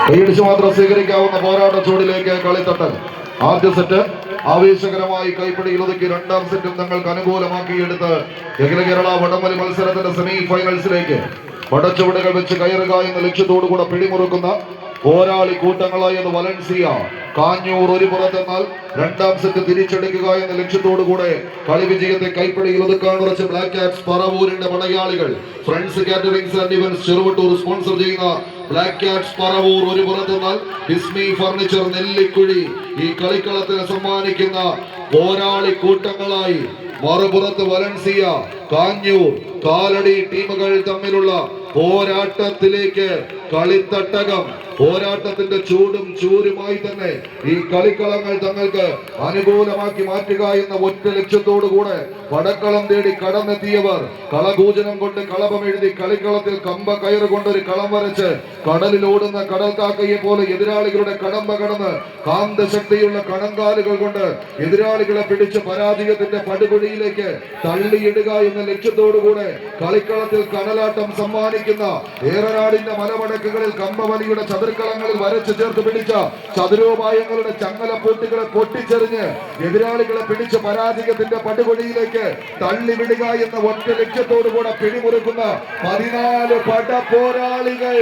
കൈയടിച്ച് മാത്രം സ്വീകരിക്കാവുന്ന പോരാട്ട ചൂടിലേക്ക് കളിത്തട്ടൽ. ആദ്യ സെറ്റ് ആവേശകരമായി കൈപ്പിടിയിൽ ഒതുക്കി രണ്ടാം സെറ്റും തങ്ങൾക്ക് അനുകൂലമാക്കിയെടുത്ത് അഖില കേരള വടംവലി മത്സരത്തിന്റെ സെമി ഫൈനൽസിലേക്ക് പടച്ചുവടുകൾ വെച്ച് കയറുക എന്ന ലക്ഷ്യത്തോടുകൂടെ പിടിമുറുക്കുന്ന പോരാളി കൂട്ടങ്ങളായത് വലൻസിയ കാഞ്ഞൂർ ഒരു പുറത്തെന്നാൽ രണ്ടാം സെറ്റ് തിരിച്ചെടുക്കുക എന്ന ലക്ഷ്യത്തോടുകൂടെ കളി വിജയത്തെ കൈപ്പിടിയിൽ ഒതുക്കാൻ ഉറച്ച ബ്ലാക്ക് ക്യാറ്റ്സ് പറവൂരിന്റെ പടയാളികൾ friends caterings and events Cheruvattoor sponsor ചെയ്യുന്ന ബ്ലാക്ക് ക്യാറ്റ്സ് പറവൂർ ഒരു പുറത്തെന്നാൽ ഹിസ്മി ഫർണിച്ചർ നെല്ലിക്കുഴി ഈ കളിക്കളത്തിന് സമ്മാനിക്കുന്ന പോരാളി കൂട്ടങ്ങളായി മറുപുറത്ത് വലൻസിയ കാഞ്ഞൂർ കാലടി ടീമുകൾ തമ്മിലുള്ള പോരാട്ടത്തിലേക്ക് കളിത്തട്ടകം പോരാട്ടത്തിന്റെ ചൂടും ചൂരുമായി തന്നെ ഈ കളിക്കളങ്ങൾ തങ്ങൾക്ക് അനുകൂലമാക്കി മാറ്റുക എന്ന ഒറ്റ ലക്ഷ്യത്തോടുകൂടെ പടക്കളം തേടി കടന്നെത്തിയവർ കളകൂജനം കൊണ്ട് കളഭം എഴുതി കളിക്കളത്തിൽ കമ്പ കയറ് കൊണ്ടൊരു കളം വരച്ച് കടലിലോടുന്ന കടൽക്കാക്കയെ പോലെ എതിരാളികളുടെ കടമ്പ കടന്ന് കാന്തശക്തിയുള്ള കണങ്കാലുകൾ കൊണ്ട് എതിരാളികളെ പിടിച്ച് പരാജയത്തിന്റെ പടുകുഴിയിലേക്ക് തള്ളിയിടുക എന്ന ലക്ഷ്യത്തോടുകൂടെ കളിക്കളത്തിൽ കനലാട്ടം സമ്മാനിക്കുന്ന ഏറനാടിന്റെ മലമടക്കുകളിൽ കമ്പവലിയുടെ ചതുർക്കളങ്ങളിൽ വരച്ചു ചേർത്ത് പിടിച്ച ചതുരോപായങ്ങളുടെ ചങ്ങലപ്പൂട്ടുകളെ പൊട്ടിച്ചെറിഞ്ഞ് എതിരാളികളെ പിടിച്ച് പരാജയത്തിന്റെ പടുകൊടിയിലേക്ക് തള്ളിവിടുക എന്ന ഒറ്റ ലക്ഷ്യത്തോടുകൂടെ പിടിമുറുക്കുന്ന 14 പടപോരാളികൾ.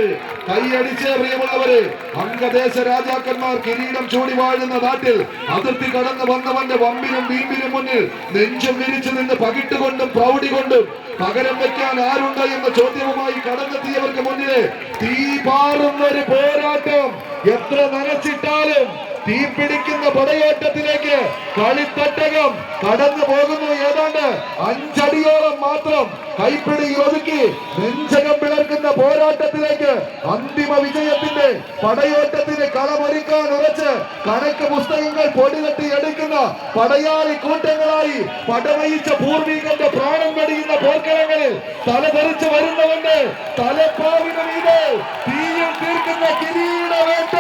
കൈയടിച്ച് പ്രിയമുള്ളവര്, അംഗദേശ രാജാക്കന്മാർ കിരീടം ചൂടി വാഴുന്ന നാട്ടിൽ അതിർത്തി കടന്നു വന്നവന്റെ വമ്പിനും വീമ്പിനും മുന്നിൽ നെഞ്ചും വിരിച്ചു നിന്ന് പകിട്ടുകൊണ്ടും പ്രൗഢി കൊണ്ടും പകരം വെക്കാൻ ആരുണ്ട് എന്ന ചോദ്യവുമായി കടന്നെത്തിയവർക്ക് മുന്നിലെ തീ പാറുന്ന ഒരു പോരാട്ടം. എത്ര നനച്ചിട്ടാലും തീ പിടിക്കുന്ന പടയോട്ടത്തിലേക്ക് കളിത്തട്ടകം കടന്നു പോകുന്നു. ഏതാണ്ട് 5 അടിയോളം മാത്രം കൈപ്പിടി ഒതുക്കി നെഞ്ചകം പിളർക്കുന്ന പോരാട്ടത്തിലേക്ക് അന്തിമ വിജയത്തിന്റെ പടയോട്ടത്തിന് കളമൊരുക്കാൻ ഉറച്ച് കണക്ക് പുസ്തകങ്ങൾ പൊടിതട്ടി എടുക്കുന്ന പടയാളി കൂട്ടങ്ങളായി പടവയിച്ച പൂർവികന്റെ പ്രാണം വെടിയുന്ന പോർക്കളങ്ങളിൽ തലതെറിച്ച് വരുന്നവന്റെ തലപ്പാവിന് മീതെ തീയിൽ തീർക്കുന്ന കിരീടവേട്ട.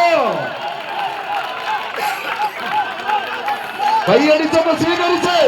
കൈയടിച്ചൊന്ന് സ്വീകരിച്ച്